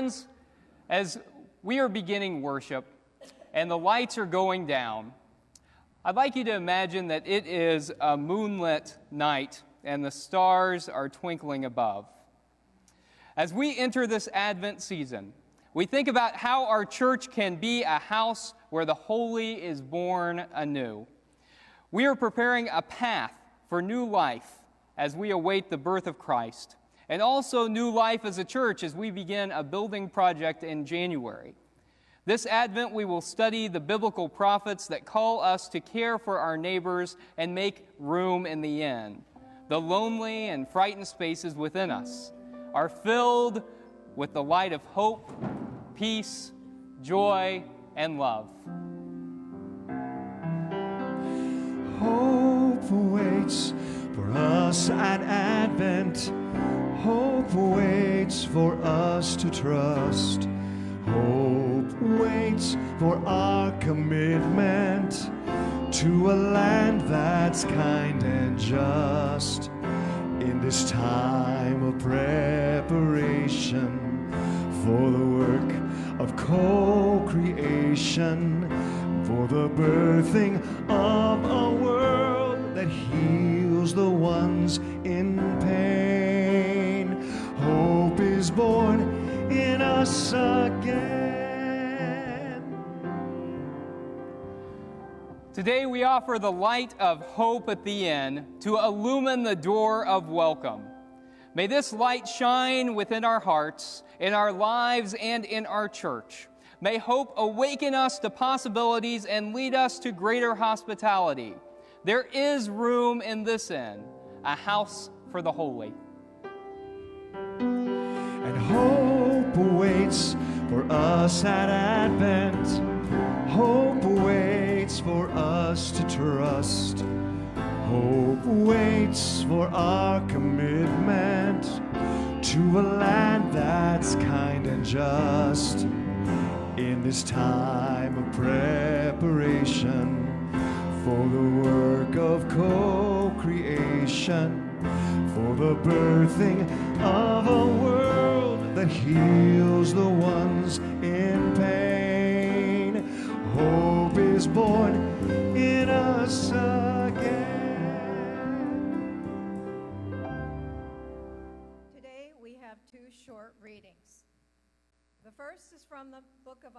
friends, as we are beginning worship and the lights are going down, I'd like you to imagine that it is a moonlit night and the stars are twinkling above. As we enter this Advent season, we think about how our church can be a house where the holy is born anew. We are preparing a path for new life as we await the birth of Christ, and also new life as a church as we begin a building project in January. This Advent, we will study the biblical prophets that call us to care for our neighbors and make room in the inn. The lonely and frightened spaces within us are filled with the light of hope, peace, joy, and love. Hope waits for us at Advent. Hope waits for us to trust. Hope waits for our commitment to a land that's kind and just. In this time of preparation for the work of co-creation, for the birthing of a world that heals the ones in pain, hope is born in us again. Today we offer the light of hope at the inn to illumine the door of welcome. May this light shine within our hearts, in our lives, and in our church. May hope awaken us to possibilities and lead us to greater hospitality. There is room in this inn, a house for the holy. And hope waits for us at Advent. Hope waits for us to trust. Hope waits for our commitment to a land that's kind and just. In this time of preparation for the work of co-creation, for the birthing of a world that heals the ones in pain, hope is born in us again. Today we have two short readings. The first is from the book of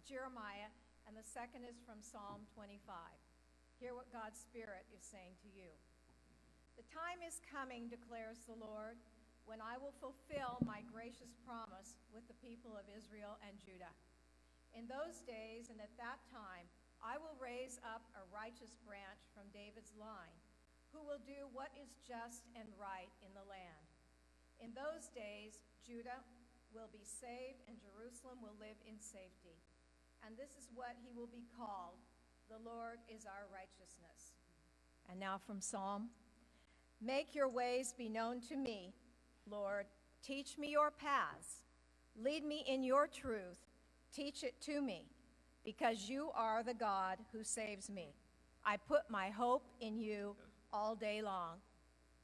Jeremiah, and the second is from Psalm 25. Hear what God's Spirit is saying to you. The time is coming, declares the Lord, when I will fulfill my gracious promise with the people of Israel and Judah. In those days and at that time, I will raise up a righteous branch from David's line, who will do what is just and right in the land. In those days, Judah will be saved and Jerusalem will live in safety. And this is what he will be called: the Lord is our righteousness. And now from Psalm. Make your ways be known to me, Lord. Teach me your paths. Lead me in your truth. Teach it to me, because you are the God who saves me. I put my hope in you all day long.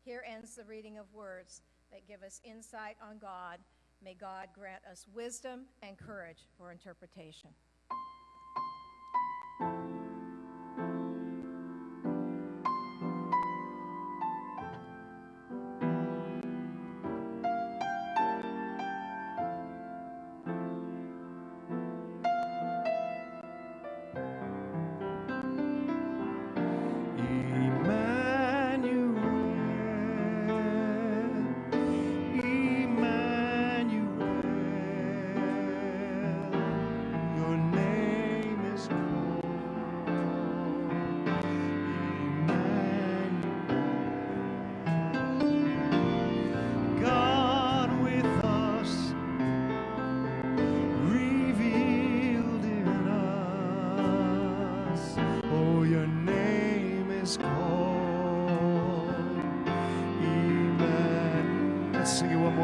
Here ends the reading of words that give us insight on God. May God grant us wisdom and courage for interpretation.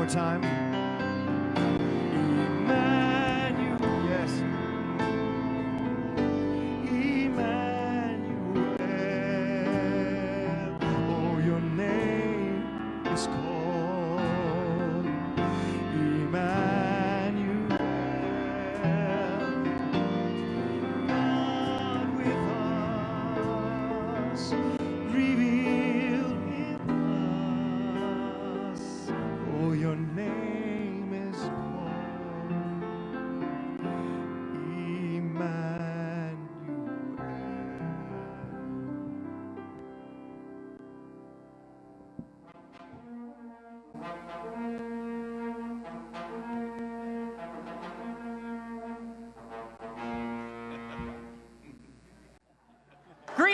Time. Emmanuel, yes. Emmanuel. Oh, your name is called Emmanuel.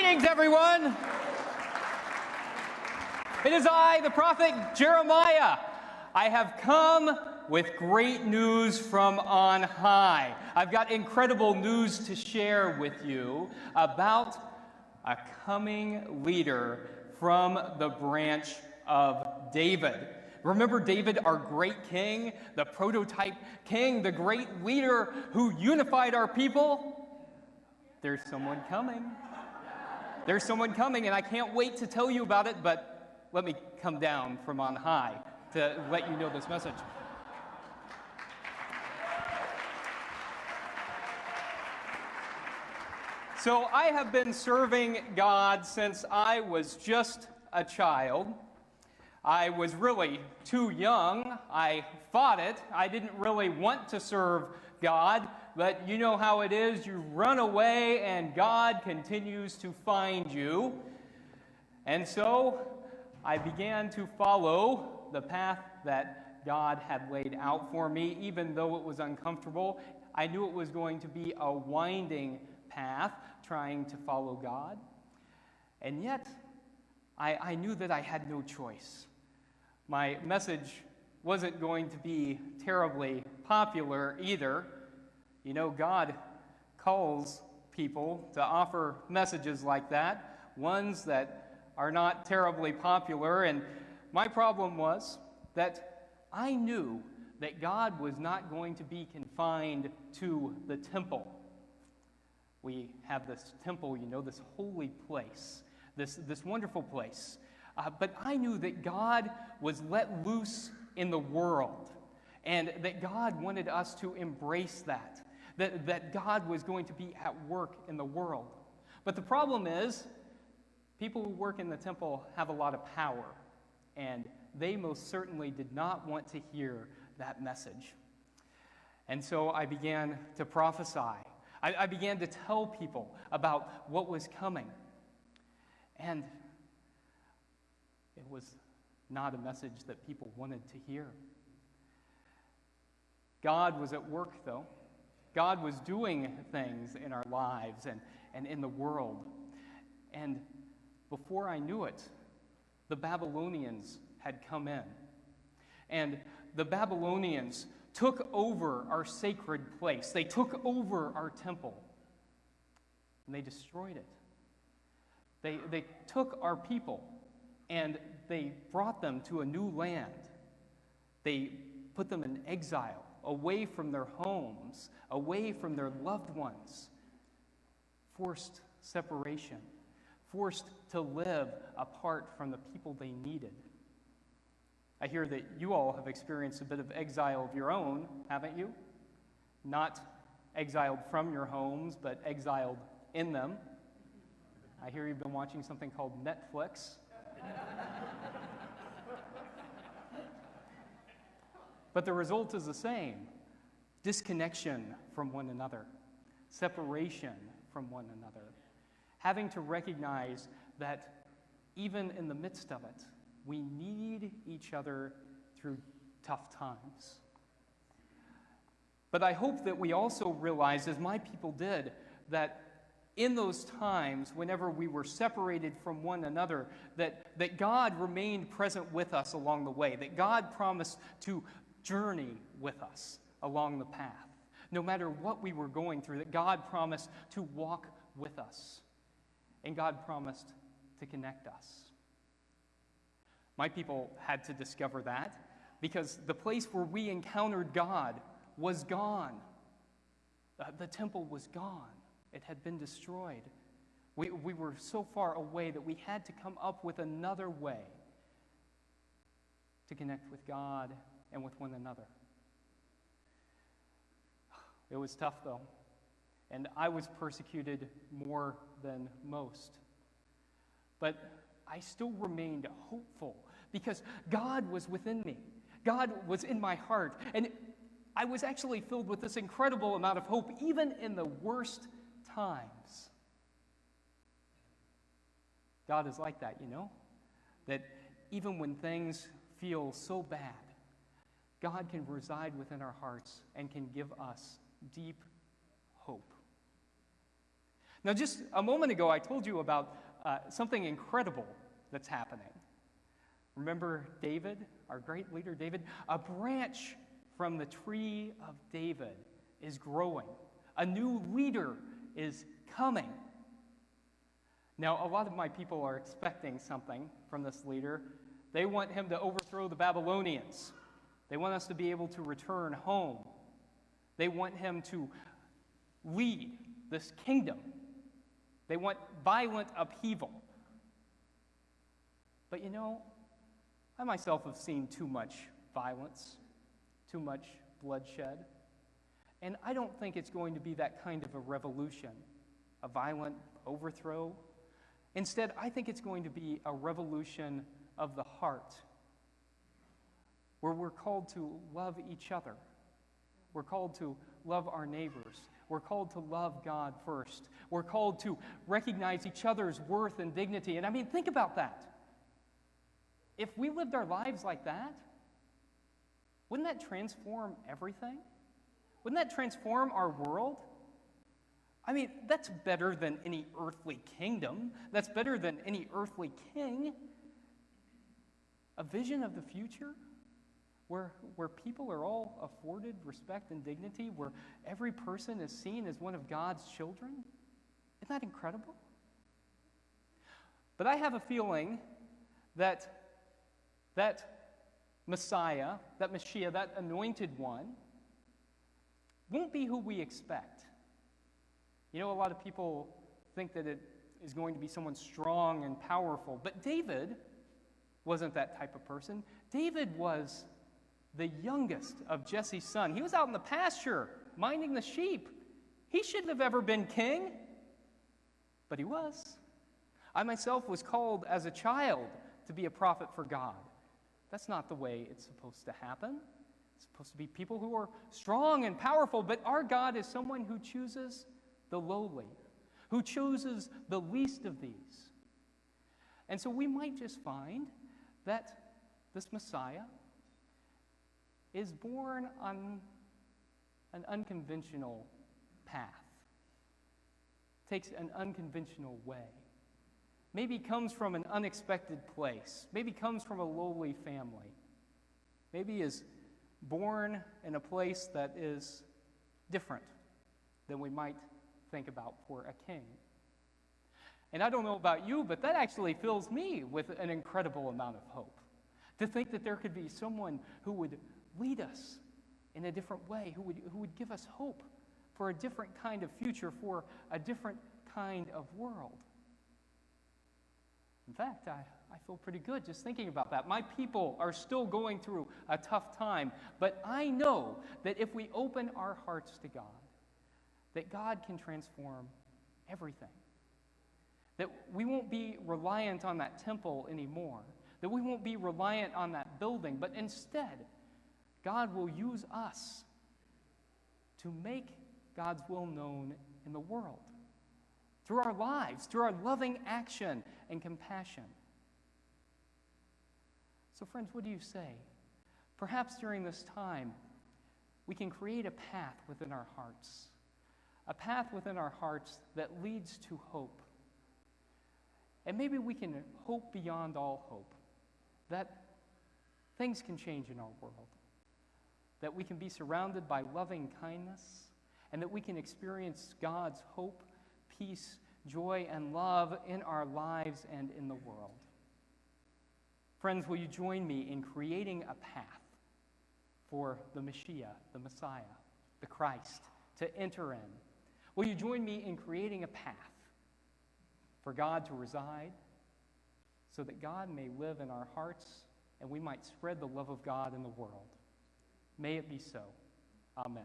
Greetings, everyone. It is I, the prophet Jeremiah. I have come with great news from on high. I've got incredible news to share with you about a coming leader from the branch of David. Remember David, our great king, the prototype king, the great leader who unified our people? There's someone coming. There's someone coming, and I can't wait to tell you about it, but let me come down from on high to let you know this message. So I have been serving God since I was just a child. I was really too young. I fought it. I didn't really want to serve God, but you know how it is. You run away and God continues to find you. And so I began to follow the path that God had laid out for me, even though it was uncomfortable. I knew it was going to be a winding path, trying to follow God. And yet, I knew that I had no choice. My message wasn't going to be terribly popular either. You know, God calls people to offer messages like that, ones that are not terribly popular. And my problem was that I knew that God was not going to be confined to the temple. We have this temple, you know, this holy place, this wonderful place. But I knew that God was let loose in the world, and that God wanted us to embrace that God was going to be at work in the world. But the problem is, people who work in the temple have a lot of power, and they most certainly did not want to hear that message. And so I began to prophesy. I began to tell people about what was coming. And it was not a message that people wanted to hear. God was at work, though. God was doing things in our lives and in the world. And before I knew it, the Babylonians had come in. And the Babylonians took over our sacred place. They took over our temple. And they destroyed it. They took our people and they brought them to a new land. They put them in exile, away from their homes, away from their loved ones. Forced separation, forced to live apart from the people they needed. I hear that you all have experienced a bit of exile of your own, haven't you? Not exiled from your homes, but exiled in them. I hear you've been watching something called Netflix. But the result is the same. Disconnection from one another. Separation from one another. Having to recognize that even in the midst of it, we need each other through tough times. But I hope that we also realize, as my people did, that in those times, whenever we were separated from one another, that God remained present with us along the way, that God promised to journey with us along the path. No matter what we were going through, that God promised to walk with us, and God promised to connect us. My people had to discover that because the place where we encountered God was gone. The temple was gone. It had been destroyed. We were so far away that we had to come up with another way to connect with God and with one another. It was tough, though, and I was persecuted more than most. But I still remained hopeful because God was within me. God was in my heart, and I was actually filled with this incredible amount of hope, even in the worst times. God is like that, you know? That even when things feel so bad, God can reside within our hearts and can give us deep hope. Now, just a moment ago, I told you about something incredible that's happening. Remember David, our great leader David? A branch from the tree of David is growing. A new leader is coming. Now, a lot of my people are expecting something from this leader. They want him to overthrow the Babylonians. They want us to be able to return home. They want him to lead this kingdom. They want violent upheaval. But you know, I myself have seen too much violence, too much bloodshed, and I don't think it's going to be that kind of a revolution, a violent overthrow. Instead, I think it's going to be a revolution of the heart, where we're called to love each other. We're called to love our neighbors. We're called to love God first. We're called to recognize each other's worth and dignity. And I mean, think about that. If we lived our lives like that, wouldn't that transform everything? Wouldn't that transform our world? I mean, that's better than any earthly kingdom. That's better than any earthly king. A vision of the future where people are all afforded respect and dignity, where every person is seen as one of God's children. Isn't that incredible? But I have a feeling that Messiah, that Mashiach, that anointed one, won't be who we expect. You know, a lot of people think that it is going to be someone strong and powerful, but David wasn't that type of person. David was the youngest of Jesse's son. He was out in the pasture minding the sheep. He shouldn't have ever been king, but he was. I myself was called as a child to be a prophet for God. That's not the way it's supposed to happen. It's supposed to be people who are strong and powerful, but our God is someone who chooses the lowly, who chooses the least of these. And so we might just find that this Messiah is born on an unconventional path, takes an unconventional way, maybe comes from an unexpected place, maybe comes from a lowly family, maybe is born in a place that is different than we might think about for a king. And I don't know about you, but that actually fills me with an incredible amount of hope. To think that there could be someone who would lead us in a different way, who would give us hope for a different kind of future, for a different kind of world. In fact, I feel pretty good just thinking about that. My people are still going through a tough time, but I know that if we open our hearts to God, that God can transform everything. That we won't be reliant on that temple anymore. That we won't be reliant on that building, but instead, God will use us to make God's will known in the world. Through our lives, through our loving action and compassion. So friends, what do you say? Perhaps during this time, we can create a path within our hearts. A path within our hearts that leads to hope. And maybe we can hope beyond all hope. That things can change in our world. That we can be surrounded by loving kindness. And that we can experience God's hope, peace, joy, and love in our lives and in the world. Friends, will you join me in creating a path for the Mashiach, the Messiah, the Christ, to enter in? Will you join me in creating a path for God to reside so that God may live in our hearts and we might spread the love of God in the world? May it be so. Amen.